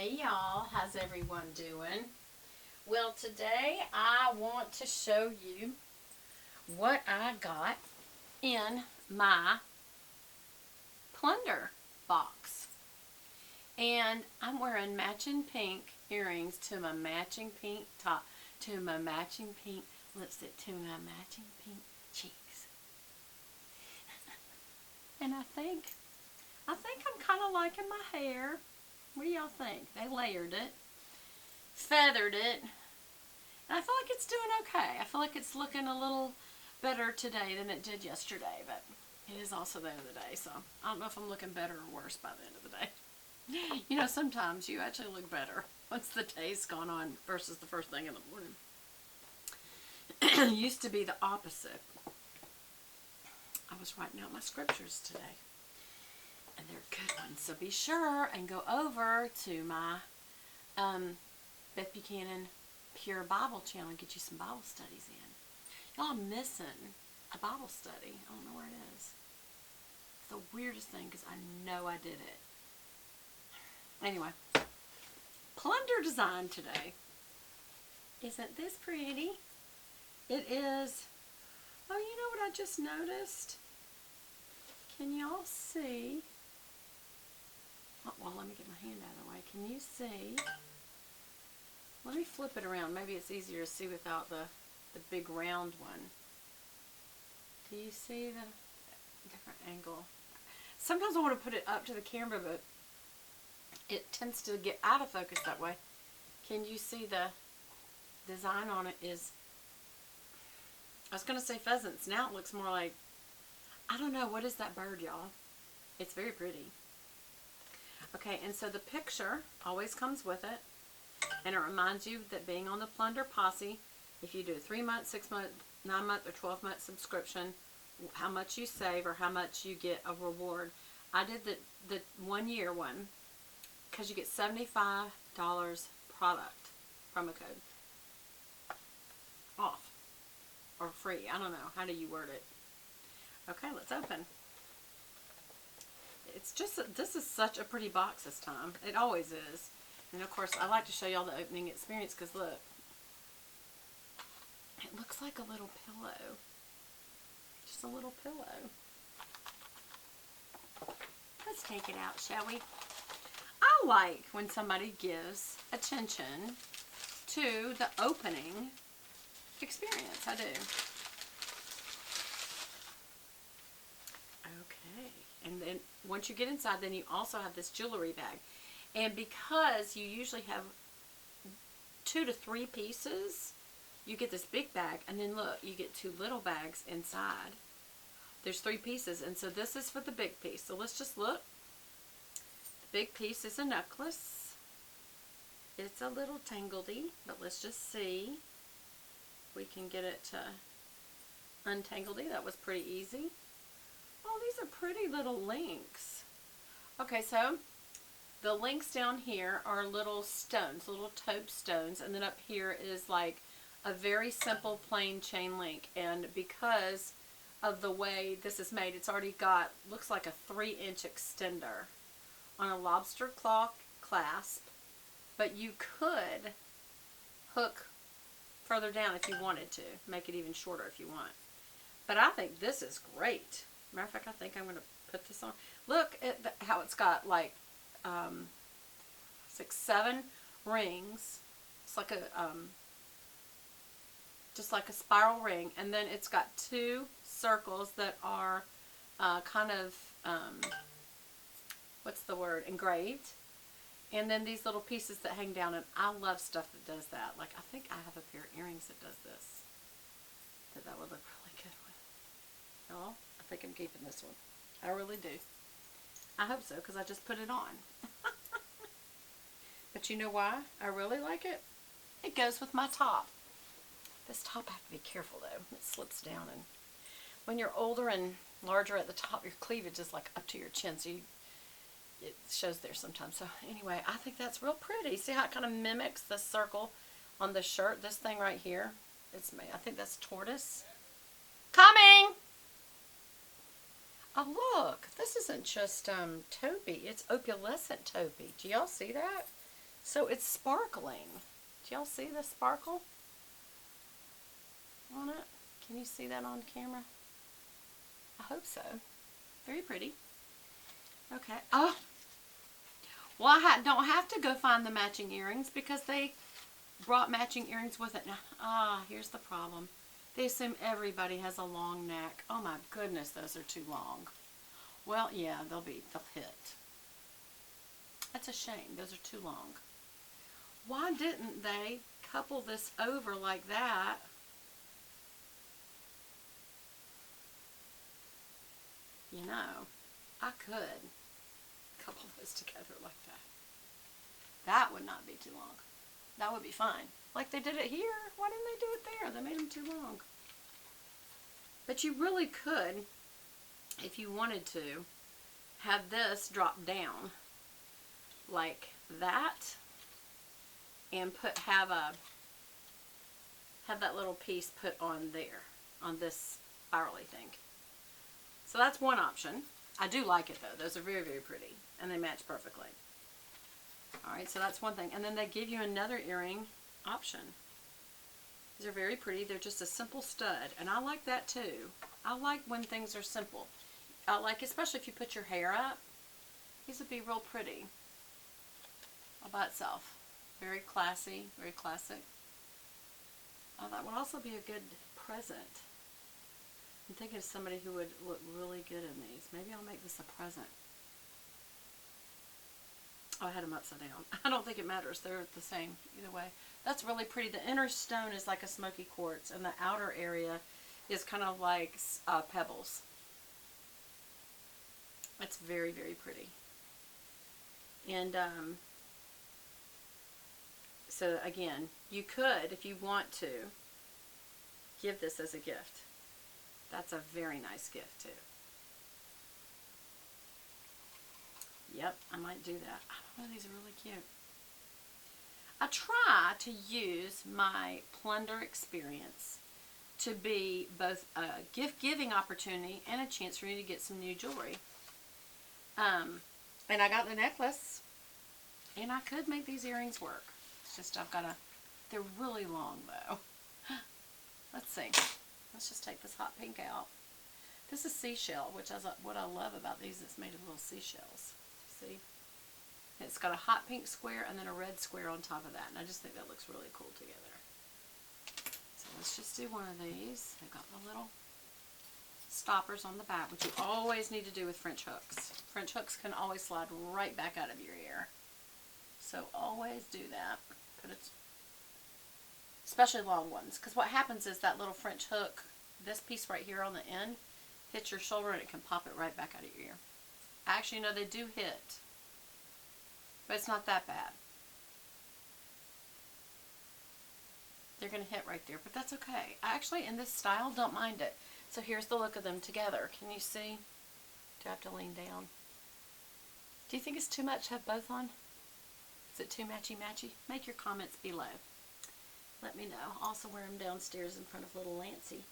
Hey y'all, how's everyone doing? Well, today I want to show you what I got in my Plunder box. And I'm wearing matching pink earrings to my matching pink top, to my matching pink lipstick, to my matching pink cheeks. And I think I'm kind of liking my hair. What do y'all think? They layered it, feathered it, and I feel like it's doing okay. I feel like it's looking a little better today than it did yesterday, but it is also the end of the day, so I don't know if I'm looking better or worse by the end of the day. You know, sometimes you actually look better once the day's gone on versus the first thing in the morning. It used to be the opposite. I was writing out my scriptures today, and they're good ones, so be sure and go over to my Beth Buchanan Pure Bible channel and get you some Bible studies in. Y'all are missing a Bible study. I don't know where it is. It's the weirdest thing because I know I did it. Anyway, Plunder design today. Isn't this pretty? It is. Oh, you know what I just noticed? Can y'all see? Oh, well, let me get my hand out of the way. Can you see? Let me flip it around. Maybe it's easier to see without the big round one. Do you see the different angle? Sometimes I want to put it up to the camera, but it tends to get out of focus that way. Can you see the design on it is, I was going to say pheasants. Now it looks more like, I don't know, what is that bird, y'all? It's very pretty. Okay, and so the picture always comes with it. And it reminds you that being on the Plunder Posse, if you do a 3-month, 6-month, 9-month, or 12-month subscription, how much you save or how much you get a reward. I did the 1-year one because you get $75 product promo code off or free. I don't know. How do you word it? Okay, let's open. It's just, this is such a pretty box this time. It always is. And of course, I like to show y'all the opening experience because look, it looks like a little pillow. Just a little pillow. Let's take it out, shall we? I like when somebody gives attention to the opening experience. I do. Okay. And then once you get inside, then you also have this jewelry bag. And because you usually have 2 to 3 pieces, you get this big bag, and then look, you get 2 little bags inside. There's 3 pieces, and so this is for the big piece. So let's just look. The big piece is a necklace. It's a little tangledy, but let's just see if we can get it to untangledy. That was pretty easy. Oh, these are pretty little links. Okay, so the links down here are little stones, little taupe stones, and then up here is like a very simple plain chain link. And because of the way this is made, it's already got, looks like a 3-inch extender on a lobster claw clasp, but you could hook further down if you wanted to, make it even shorter if you want. But I think this is great. Matter of fact, I think I'm going to put this on. Look at how it's got like 6, 7 rings. It's like a just like a spiral ring, and then it's got 2 circles that are kind of what's the word, engraved, and then these little pieces that hang down. And I love stuff that does that. Like, I think I have a pair of earrings that does this, that would look really good with. Oh, I think I'm keeping this one. I really do. I hope so, because I just put it on. But you know why I really like it? It goes with my top. This top, I have to be careful though. It slips down, and when you're older and larger at the top, your cleavage is like up to your chin, so it shows there sometimes. So anyway, I think that's real pretty. See how it kind of mimics the circle on the shirt? This thing right here, it's made, I think that's tortoise. Coming! Oh look, this isn't just taupey, it's opalescent taupey. Do y'all see that? So it's sparkling. Do y'all see the sparkle on it? Can you see that on camera? I hope so. Very pretty. Okay. Oh, well, I don't have to go find the matching earrings because they brought matching earrings with it. Now, here's the problem. They assume everybody has a long neck. Oh my goodness, those are too long. Well, yeah, they'll hit. That's a shame. Those are too long. Why didn't they couple this over like that? You know, I could couple those together like that. That would not be too long. That would be fine. Like they did it here. Why didn't they do it there? They made them too long. But you really could, if you wanted to, have this drop down like that and have that little piece put on there, on this spirally thing. So that's one option. I do like it though. Those are very, very pretty and they match perfectly. Alright, so that's one thing. And then they give you another earring option. These are very pretty. They're just a simple stud. And I like that too. I like when things are simple. I like, especially if you put your hair up. These would be real pretty all by itself. Very classy, very classic. That would also be a good present. I'm thinking of somebody who would look really good in these. Maybe I'll make this a present. Oh, I had them upside down. I don't think it matters. They're the same either way. That's really pretty. The inner stone is like a smoky quartz, and the outer area is kind of like pebbles. It's very, very pretty. And so again, you could, if you want to, give this as a gift. That's a very nice gift too. Yep, I might do that. Oh, these are really cute. I try to use my Plunder experience to be both a gift-giving opportunity and a chance for me to get some new jewelry. And I got the necklace, and I could make these earrings work. It's just they're really long though. Let's see. Let's just take this hot pink out. This is seashell, which is what I love about these. It's made of little seashells. See? It's got a hot pink square and then a red square on top of that. And I just think that looks really cool together. So let's just do one of these. They've got the little stoppers on the back, which you always need to do with French hooks. French hooks can always slide right back out of your ear. So always do that. Put it, especially long ones. Because what happens is that little French hook, this piece right here on the end, hits your shoulder and it can pop it right back out of your ear. Actually, no, they do hit. But it's not that bad. They're going to hit right there, but that's okay. I actually, in this style, don't mind it. So here's the look of them together. Can you see? Do I have to lean down? Do you think it's too much to have both on? Is it too matchy-matchy? Make your comments below. Let me know. I'll also wear them downstairs in front of little Lancey.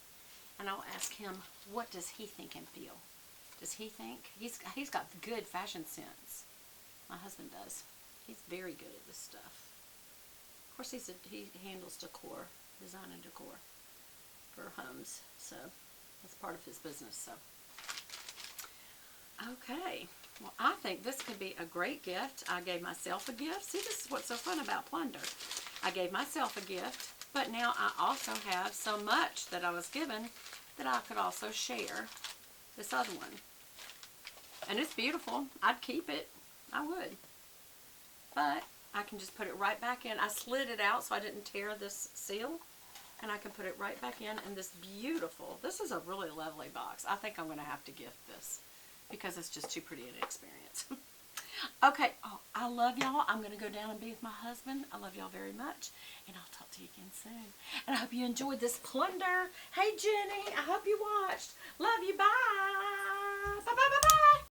And I'll ask him, what does he think and feel? Does he think? He's got good fashion sense. My husband does. He's very good at this stuff. Of course, he handles decor, design and decor for homes. So that's part of his business. So okay. Well, I think this could be a great gift. I gave myself a gift. See, this is what's so fun about Plunder. I gave myself a gift, but now I also have so much that I was given that I could also share this other one. And it's beautiful. I'd keep it. I would. But I can just put it right back in. I slid it out so I didn't tear this seal. And I can put it right back in. And this beautiful, this is a really lovely box. I think I'm going to have to gift this because it's just too pretty an experience. Okay. Oh, I love y'all. I'm going to go down and be with my husband. I love y'all very much. And I'll talk to you again soon. And I hope you enjoyed this Plunder. Hey, Jenny. I hope you watched. Love you. Bye. Bye, bye, bye, bye.